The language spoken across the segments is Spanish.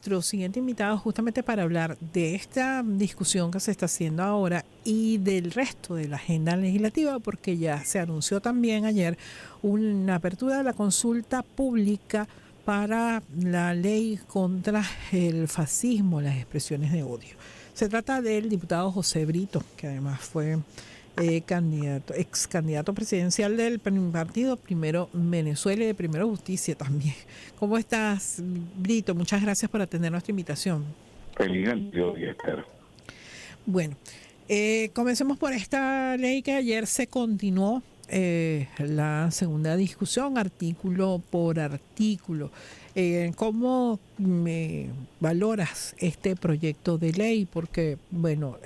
Nuestro siguiente invitado justamente para hablar de esta discusión que se está haciendo ahora y del resto de la agenda legislativa, porque ya se anunció también ayer una apertura de la consulta pública para la ley contra el fascismo, las expresiones de odio. Se trata del diputado José Brito, que además fue ex candidato presidencial del partido Primero Venezuela y de Primero Justicia también. ¿Cómo estás, Brito? Muchas gracias por atender nuestra invitación. Feliz Antioquia, y Esther. Bueno, comencemos por esta ley que ayer se continuó la segunda discusión, artículo por artículo. ¿Cómo valoras este proyecto de ley? Porque, bueno,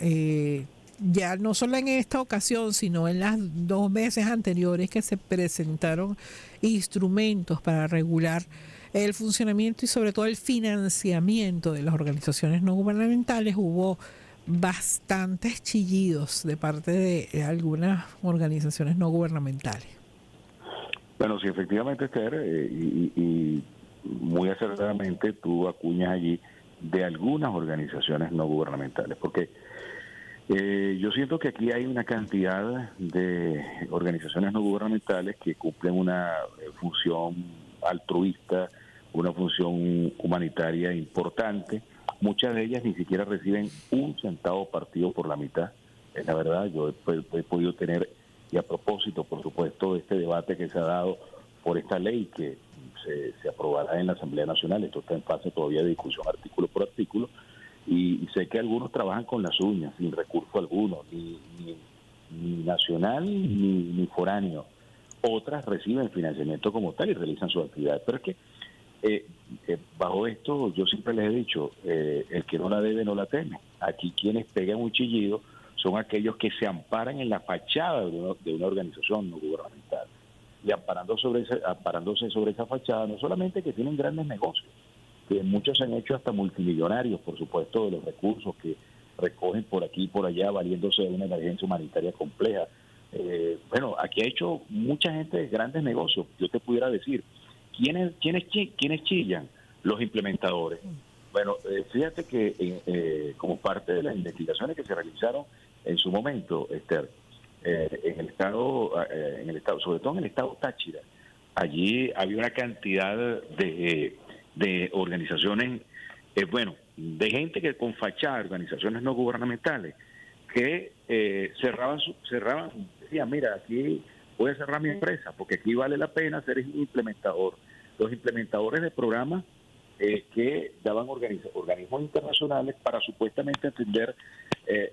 ya no solo en esta ocasión, sino en las dos veces anteriores que se presentaron instrumentos para regular el funcionamiento y sobre todo el financiamiento de las organizaciones no gubernamentales, hubo bastantes chillidos de parte de algunas organizaciones no gubernamentales. Bueno, sí, efectivamente, Esther, y muy acertadamente tú acuñas allí de algunas organizaciones no gubernamentales, porque yo siento que aquí hay una cantidad de organizaciones no gubernamentales que cumplen una función altruista, una función humanitaria importante. Muchas de ellas ni siquiera reciben un centavo partido por la mitad. Es la verdad, yo he podido tener, y a propósito, por supuesto, de este debate que se ha dado por esta ley que se aprobará en la Asamblea Nacional. Esto está en fase todavía de discusión artículo por artículo. Y sé que algunos trabajan con las uñas, sin recurso alguno, ni nacional ni foráneo. Otras reciben financiamiento como tal y realizan sus actividades. Pero es que bajo esto yo siempre les he dicho, el que no la debe no la teme. Aquí quienes pegan un chillido son aquellos que se amparan en la fachada de una organización no gubernamental. Y amparándose sobre esa fachada, no solamente que tienen grandes negocios, que muchos se han hecho hasta multimillonarios, por supuesto, de los recursos que recogen por aquí y por allá, valiéndose de una emergencia humanitaria compleja. Bueno, aquí ha hecho mucha gente grandes negocios. Yo te pudiera decir, ¿quiénes chillan? Los implementadores. Bueno, fíjate que como parte de las investigaciones que se realizaron en su momento, Esther, en el estado, sobre todo en el estado Táchira, allí había una cantidad de organizaciones, bueno, de gente que con fachada, organizaciones no gubernamentales, que cerraban, decían, mira, aquí voy a cerrar mi empresa, porque aquí vale la pena ser implementador. Los implementadores de programas que daban organismos internacionales para supuestamente atender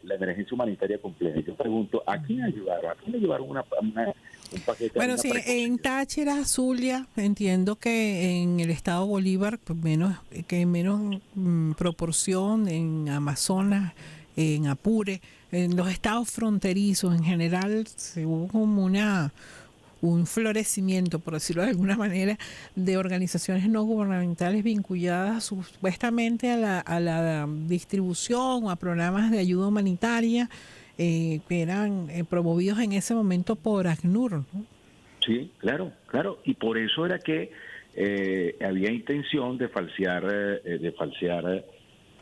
la emergencia humanitaria compleja. Y yo pregunto, ¿a quién ayudaron? ¿A quién le llevaron un paquete? Bueno, sí, en Táchira, Zulia, entiendo que en el estado Bolívar, pues menos proporción, en Amazonas, en Apure, en los estados fronterizos en general, se hubo como un florecimiento, por decirlo de alguna manera, de organizaciones no gubernamentales vinculadas supuestamente a la distribución o a programas de ayuda humanitaria que eran promovidos en ese momento por ACNUR, ¿no? Sí, claro, claro. Y por eso era que había intención de falsear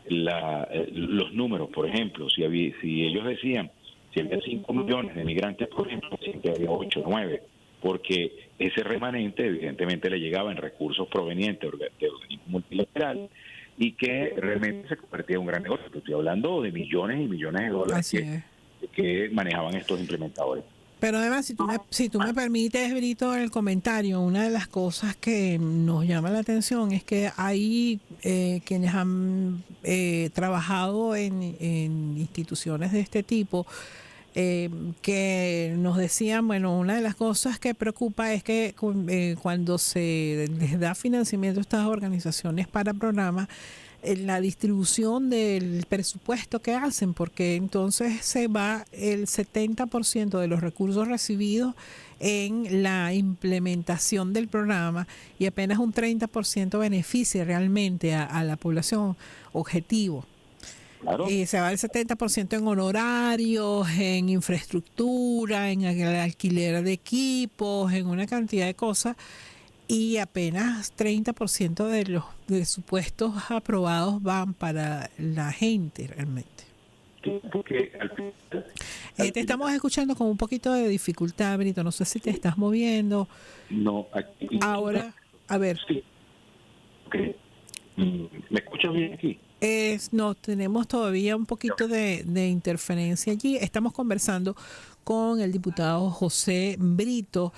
los números. Por ejemplo, si ellos decían, si había 5 millones de migrantes, por ejemplo, siempre había 8 o 9, porque ese remanente evidentemente le llegaba en recursos provenientes de organismos multilaterales y que realmente se convertía en un gran negocio. Estoy hablando de millones y millones de dólares que manejaban estos implementadores. Pero además, si tú me permites, Brito, el comentario, una de las cosas que nos llama la atención es que hay quienes han trabajado en instituciones de este tipo que nos decían, bueno, una de las cosas que preocupa es que cuando se les da financiamiento a estas organizaciones para programas, la distribución del presupuesto que hacen, porque entonces se va el 70% de los recursos recibidos en la implementación del programa y apenas un 30% beneficia realmente a la población objetivo. Claro. Se va el 70% en honorarios, en infraestructura, en el alquiler de equipos, en una cantidad de cosas. y apenas 30% de los presupuestos aprobados van para la gente realmente. Porque Te estamos escuchando con un poquito de dificultad, Brito. No sé si te estás moviendo. no, aquí, Ahora, a ver. sí, okay. ¿Me escuchas bien aquí? No, tenemos todavía un poquito de interferencia allí. Estamos conversando con el diputado José Brito.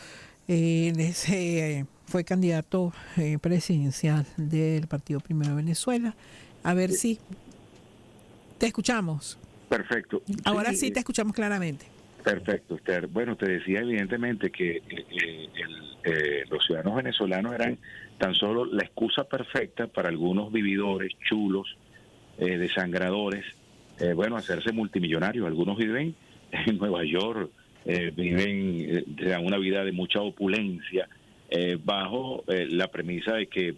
Fue candidato presidencial del Partido Primero de Venezuela. A ver si te escuchamos. Perfecto. Ahora sí te escuchamos claramente. Perfecto, Esther. Bueno, te decía evidentemente que los ciudadanos venezolanos eran tan solo la excusa perfecta para algunos vividores, chulos, desangradores, hacerse multimillonarios. Algunos viven en Nueva York, viven una vida de mucha opulencia, bajo la premisa de que,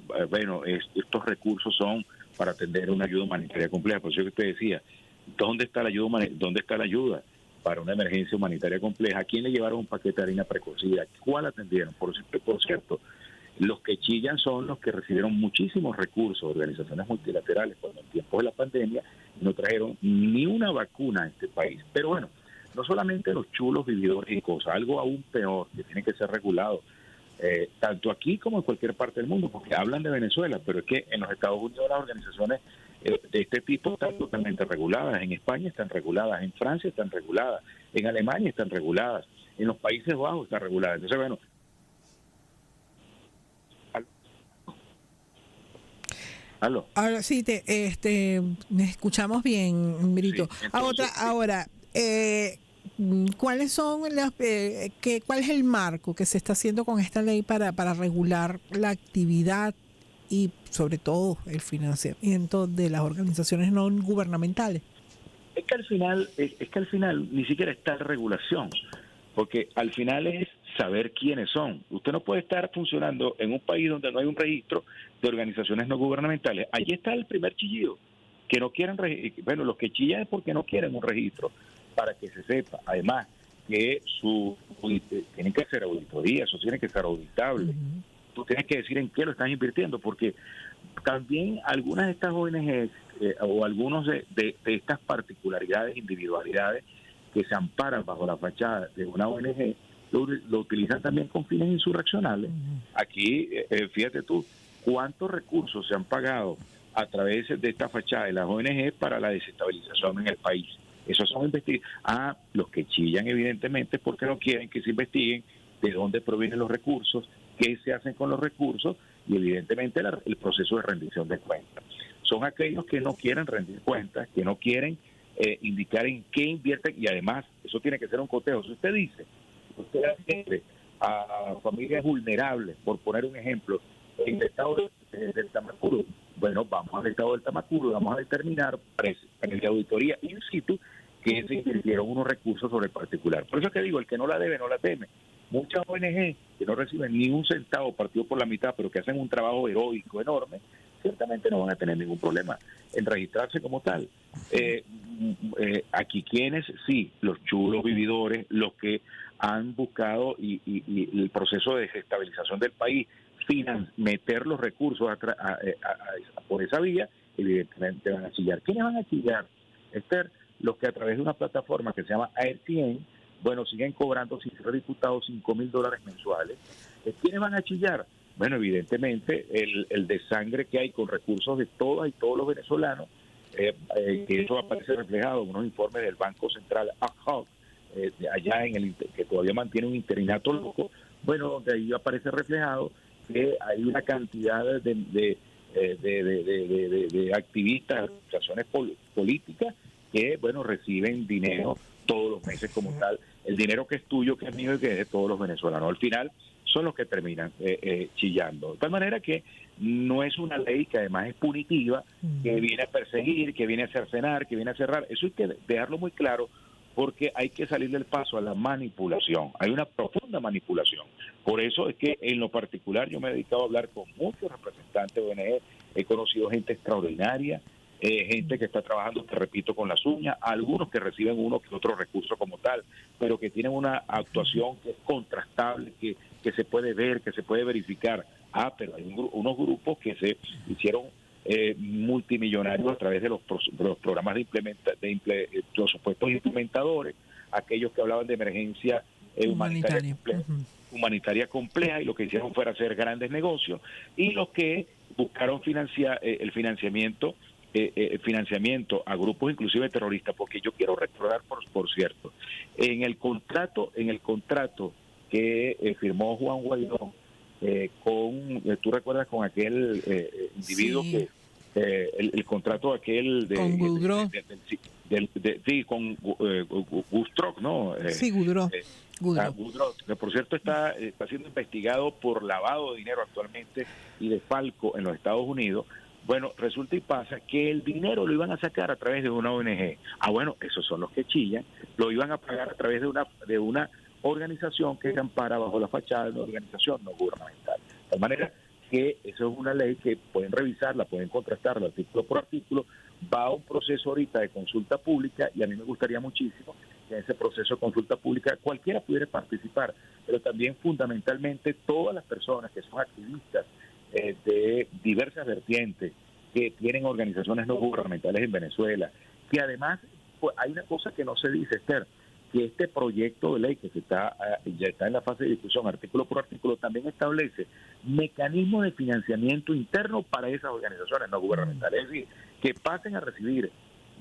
estos recursos son para atender una ayuda humanitaria compleja. Por eso que te decía, ¿dónde está la ayuda? ¿Dónde está la ayuda para una emergencia humanitaria compleja? ¿A quién le llevaron un paquete de harina precocida? ¿Cuál atendieron? Por cierto, los que chillan son los que recibieron muchísimos recursos, organizaciones multilaterales, cuando en tiempos de la pandemia no trajeron ni una vacuna a este país. Pero bueno, no solamente los chulos vividores y cosas, algo aún peor, que tiene que ser regulado, tanto aquí como en cualquier parte del mundo, porque hablan de Venezuela, pero es que en los Estados Unidos las organizaciones de este tipo están totalmente reguladas. En España están reguladas, en Francia están reguladas, en Alemania están reguladas, en los Países Bajos están reguladas. Entonces, bueno, ¿aló? Ahora sí, escuchamos bien, Brito. Sí, entonces, Ahora, ¿cuáles son cuál es el marco que se está haciendo con esta ley para regular la actividad y sobre todo el financiamiento de las organizaciones no gubernamentales? es que al final ni siquiera está regulación, porque al final es saber quiénes son. Usted no puede estar funcionando en un país donde no hay un registro de organizaciones no gubernamentales. Allí está el primer chillido, que no quieren los que chillan es porque no quieren un registro, para que se sepa. Además, que tienen que hacer auditoría, eso tiene que ser auditable. Tú tienes que decir en qué lo estás invirtiendo, porque también algunas de estas ONGs o algunos de estas particularidades, individualidades que se amparan bajo la fachada de una ONG, lo utilizan también con fines insurreccionales. Aquí, fíjate tú, cuántos recursos se han pagado a través de esta fachada de las ONG para la desestabilización en el país. Esos son los que chillan evidentemente porque no quieren que se investiguen de dónde provienen los recursos, qué se hacen con los recursos y evidentemente el proceso de rendición de cuentas. Son aquellos que no quieren rendir cuentas, que no quieren indicar en qué invierten, y además eso tiene que ser un cotejo. Si usted dice, usted atiende a familias vulnerables, por poner un ejemplo, en el estado del Tamacuro, bueno, vamos al estado del Tamacuro, vamos a determinar para el auditoría in situ que se invirtieron unos recursos sobre el particular. Por eso es que digo, el que no la debe no la teme. Muchas ONG que no reciben ni un centavo partido por la mitad, pero que hacen un trabajo heroico enorme, ciertamente no van a tener ningún problema en registrarse como tal. Aquí quienes, sí, los chulos vividores, los que han buscado y el proceso de desestabilización del país, meter los recursos por esa vía, evidentemente van a chillar. ¿Quiénes van a chillar, Esther? Los que a través de una plataforma que se llama AirTN, bueno, siguen cobrando, sin ser diputados, $5,000 mensuales. ¿Quiénes van a chillar? Bueno, evidentemente el desangre que hay con recursos de todas y todos los venezolanos, que eso aparece reflejado en unos informes del Banco Central allá que todavía mantiene un interinato loco, bueno, donde ahí aparece reflejado que hay una cantidad de activistas, organizaciones políticas que, bueno, reciben dinero todos los meses como tal. El dinero que es tuyo, que es mío y que es de todos los venezolanos. Al final son los que terminan chillando. De tal manera que no es una ley que además es punitiva, que viene a perseguir, que viene a cercenar, que viene a cerrar. Eso hay que dejarlo muy claro, porque hay que salir del paso a la manipulación. Hay una profunda manipulación. Por eso es que en lo particular yo me he dedicado a hablar con muchos representantes de ONG, he conocido gente extraordinaria, gente que está trabajando, te repito, con las uñas, algunos que reciben uno que otro recurso como tal, pero que tienen una actuación que es contrastable, que se puede ver, que se puede verificar. Pero hay unos grupos que se hicieron multimillonarios a través de los programas de los supuestos implementadores, aquellos que hablaban de emergencia humanitaria compleja, y lo que hicieron fue hacer grandes negocios, y los que buscaron financiar el financiamiento a grupos inclusive terroristas, porque yo quiero recordar, por cierto, en el contrato que firmó Juan Guaidó tú recuerdas con aquel individuo sí, que el contrato aquel con Goudreau. con Gustroc, ¿no? Sí, Goudreau. Goudreau, que por cierto está siendo investigado por lavado de dinero actualmente y desfalco en los Estados Unidos. Bueno, resulta y pasa que el dinero lo iban a sacar a través de una ONG. Bueno, esos son los que chillan. Lo iban a pagar a través de una organización que se ampara bajo la fachada de una organización no gubernamental. De tal manera que eso es una ley que pueden revisarla, pueden contrastarla artículo por artículo. Va a un proceso ahorita de consulta pública, y a mí me gustaría muchísimo que en ese proceso de consulta pública cualquiera pudiera participar, pero también fundamentalmente todas las personas que son activistas de diversas vertientes, que tienen organizaciones no gubernamentales en Venezuela, que además pues, hay una cosa que no se dice, Esther, que este proyecto de ley que ya está en la fase de discusión artículo por artículo también establece mecanismos de financiamiento interno para esas organizaciones no gubernamentales, es decir, que pasen a recibir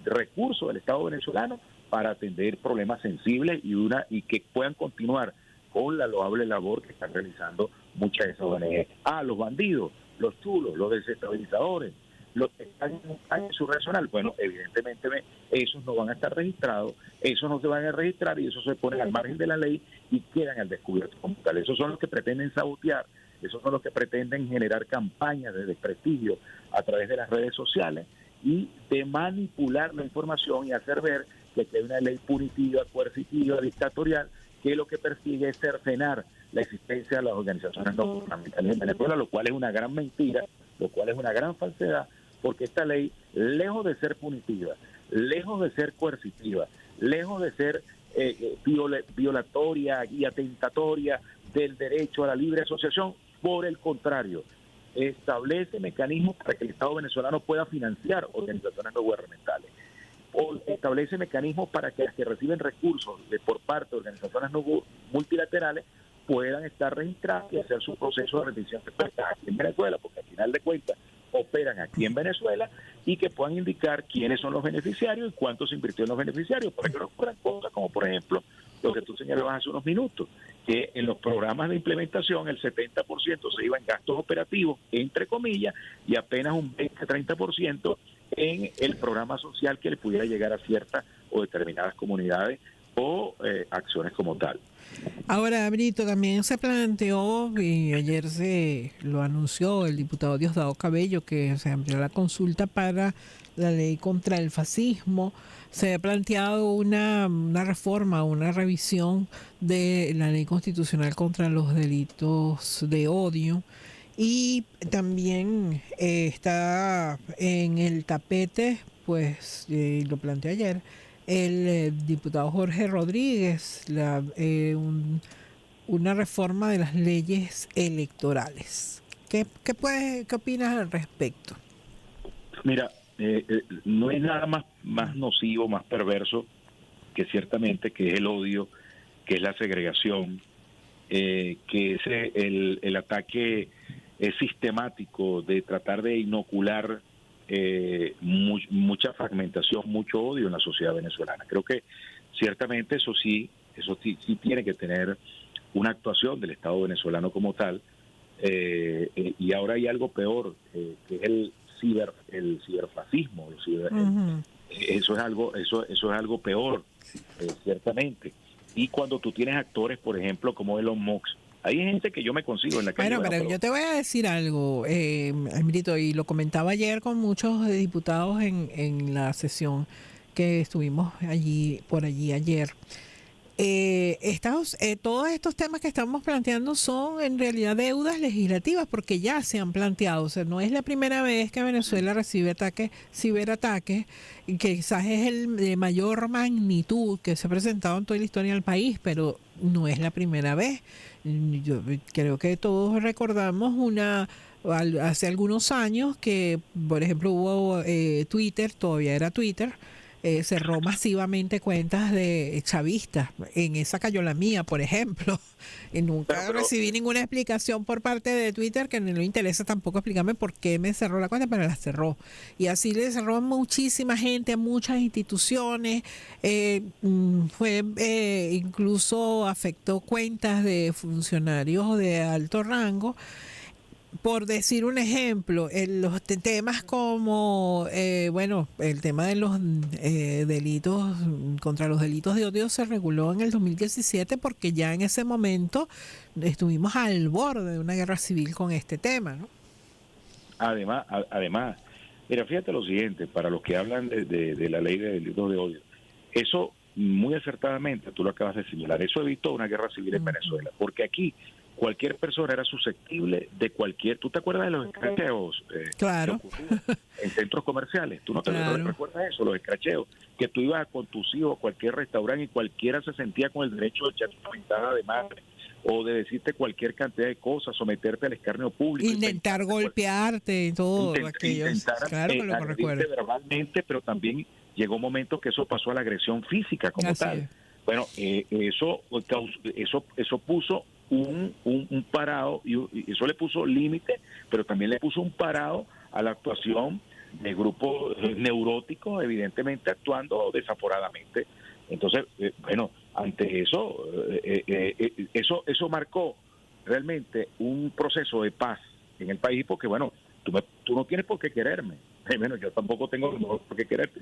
recursos del Estado venezolano para atender problemas sensibles y que puedan continuar con la loable labor que están realizando muchas de esas ONG. Los bandidos, los chulos, los desestabilizadores, los que están en insurreccional, bueno, evidentemente esos no van a estar registrados, esos no se van a registrar y esos se ponen al margen de la ley y quedan al descubierto como tal. Esos son los que pretenden sabotear, esos son los que pretenden generar campañas de desprestigio a través de las redes sociales y de manipular la información y hacer ver que hay una ley punitiva, coercitiva, dictatorial, que lo que persigue es cercenar la existencia de las organizaciones no gubernamentales en Venezuela, lo cual es una gran mentira, lo cual es una gran falsedad, porque esta ley, lejos de ser punitiva, lejos de ser coercitiva, lejos de ser violatoria y atentatoria del derecho a la libre asociación, por el contrario, establece mecanismos para que el Estado venezolano pueda financiar organizaciones no gubernamentales, o establece mecanismos para que las que reciben recursos por parte de organizaciones no multilaterales puedan estar registradas y hacer su proceso de rendición de cuentas aquí en Venezuela, porque al final de cuentas operan aquí en Venezuela, y que puedan indicar quiénes son los beneficiarios y cuánto se invirtió en los beneficiarios, para que no ocurran cosas como, por ejemplo, lo que tú señalabas hace unos minutos, que en los programas de implementación el 70% se iba en gastos operativos, entre comillas, y apenas un 20-30% en el programa social que le pudiera llegar a ciertas o determinadas comunidades o acciones como tal. Ahora, Brito, también se planteó, y ayer se lo anunció el diputado Diosdado Cabello, que se amplió la consulta para la ley contra el fascismo. Se ha planteado una reforma, una revisión de la ley constitucional contra los delitos de odio. Y también está en el tapete, pues lo planteé ayer, el diputado Jorge Rodríguez, una reforma de las leyes electorales. ¿Qué opinas al respecto? Mira, no es nada más nocivo, más perverso que ciertamente que es el odio, que es la segregación, que es el ataque sistemático de tratar de inocular mucha fragmentación, mucho odio en la sociedad venezolana. Creo que ciertamente eso sí tiene que tener una actuación del Estado venezolano como tal, y ahora hay algo peor, que es el ciberfascismo. Eso es algo peor, ciertamente. Y cuando tú tienes actores, por ejemplo, como Elon Musk, hay gente que yo me consigo en la calle. Bueno, pero yo te voy a decir algo, Brito, y lo comentaba ayer con muchos diputados en la sesión que estuvimos por allí ayer. todos estos temas que estamos planteando son en realidad deudas legislativas porque ya se han planteado. O sea, no es la primera vez que Venezuela recibe ciberataques, y que quizás es el de mayor magnitud que se ha presentado en toda la historia del país, pero no es la primera vez. Yo creo que todos recordamos hace algunos años que, por ejemplo, hubo Twitter, todavía era Twitter, cerró masivamente cuentas de chavistas. En esa cayó la mía, por ejemplo. Y nunca recibí ninguna explicación por parte de Twitter, que no le interesa tampoco explicarme por qué me cerró la cuenta, pero la cerró. Y así le cerró a muchísima gente, a muchas instituciones. Incluso afectó cuentas de funcionarios de alto rango. Por decir un ejemplo, los temas como, bueno, el tema de los delitos, contra los delitos de odio se reguló en el 2017 porque ya en ese momento estuvimos al borde de una guerra civil con este tema, ¿no? Además, mira, fíjate lo siguiente, para los que hablan de la ley de delitos de odio, eso muy acertadamente, tú lo acabas de señalar, eso evitó una guerra civil en Venezuela, porque aquí cualquier persona era susceptible de cualquier... ¿Tú te acuerdas de los escracheos? Claro. En centros comerciales. ¿Tú no te recuerdas eso? Los escracheos. Que tú ibas con tus hijos a cualquier restaurante y cualquiera se sentía con el derecho de echarte una mentada de madre o de decirte cualquier cantidad de cosas, someterte al escarnio público. Intentar golpearte y todo aquello. Claro que lo recuerdo. Verbalmente, pero también llegó un momento que eso pasó a la agresión física como así tal. Es. Bueno, eso puso un parado, y eso le puso límite, pero también le puso un parado a la actuación de grupos neuróticos, evidentemente actuando desaforadamente. Entonces, bueno, ante eso, eso marcó realmente un proceso de paz en el país, porque bueno, tú no tienes por qué quererme, bueno, yo tampoco tengo por qué quererte,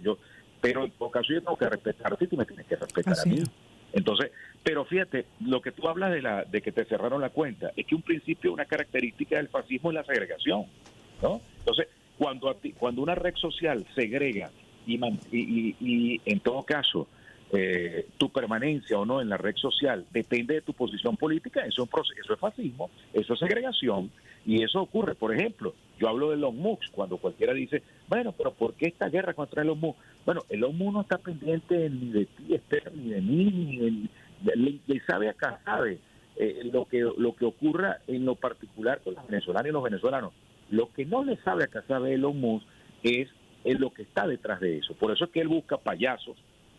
pero en todo caso yo tengo que respetarte y tú me tienes que respetar a mí. Entonces, pero fíjate, lo que tú hablas de que te cerraron la cuenta, es que un principio, una característica del fascismo es la segregación, ¿no? Entonces, cuando una red social segrega y en todo caso tu permanencia o no en la red social depende de tu posición política, eso es fascismo, eso es segregación, y eso ocurre. Por ejemplo, yo hablo de Elon Musk, cuando cualquiera dice, bueno, pero ¿por qué esta guerra contra Elon Musk? Bueno, Elon Musk no está pendiente ni de ti, Esther, ni de mí, le sabe acá, sabe lo que ocurra en lo particular con los venezolanos y los venezolanos. Lo que no le sabe acá, sabe Elon Musk, es lo que está detrás de eso. Por eso es que él busca payasos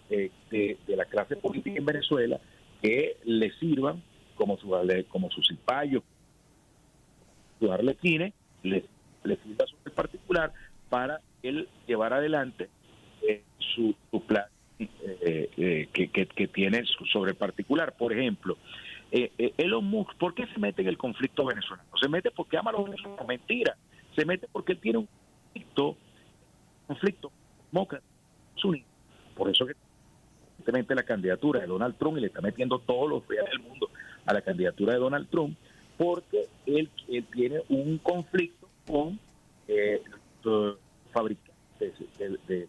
de la clase política en Venezuela que le sirvan como sus cipayos, sus arlequines, le sirva sobre el particular para él llevar adelante su plan que tiene sobre el particular. Por ejemplo, Elon Musk, ¿por qué se mete en el conflicto venezolano? Se mete porque ama a los venezolanos. Mentira, se mete porque él tiene un conflicto demócrata. Por eso que evidentemente la candidatura de Donald Trump, y le está metiendo todos los días del mundo a la candidatura de Donald Trump, porque él tiene un conflicto con fabricantes de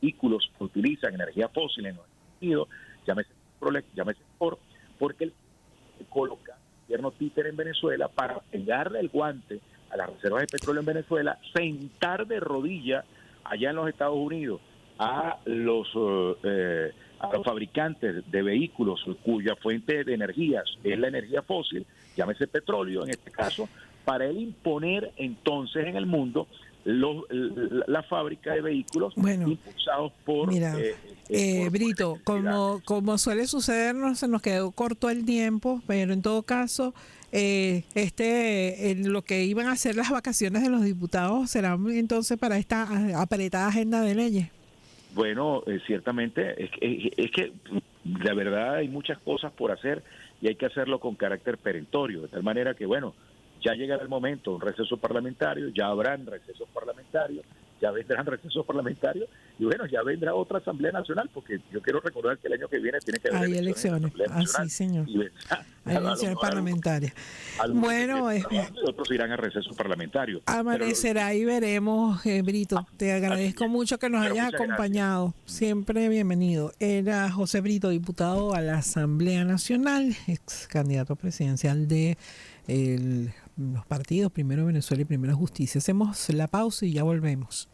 vehículos que utilizan energía fósil en los Estados Unidos, llámese Ford, porque él coloca el gobierno títere en Venezuela para pegarle el guante a las reservas de petróleo en Venezuela, sentar de rodillas allá en los Estados Unidos a los fabricantes de vehículos cuya fuente de energías es la energía fósil, llámese petróleo en este caso, para él imponer entonces en el mundo la fábrica de vehículos impulsados por... Mira, Brito, como suele suceder, se nos quedó corto el tiempo, pero en todo caso, lo que iban a ser las vacaciones de los diputados serán entonces para esta apretada agenda de leyes. Bueno, ciertamente, es que la verdad hay muchas cosas por hacer y hay que hacerlo con carácter perentorio, de tal manera que, bueno, ya llegará el momento, un receso parlamentario, ya habrán recesos parlamentarios, ya vendrán recesos parlamentarios y bueno, ya vendrá otra Asamblea Nacional, porque yo quiero recordar que el año que viene tiene que haber hay elecciones. Así, señor. Y hay elecciones parlamentarias. Bueno, otros irán a receso parlamentario. Amanecerá y veremos, Brito. Te agradezco mucho que nos hayas acompañado. Gracias. Siempre bienvenido. Era José Brito, diputado a la Asamblea Nacional, ex candidato presidencial de los partidos Primero Venezuela y Primero Justicia. Hacemos la pausa y ya volvemos.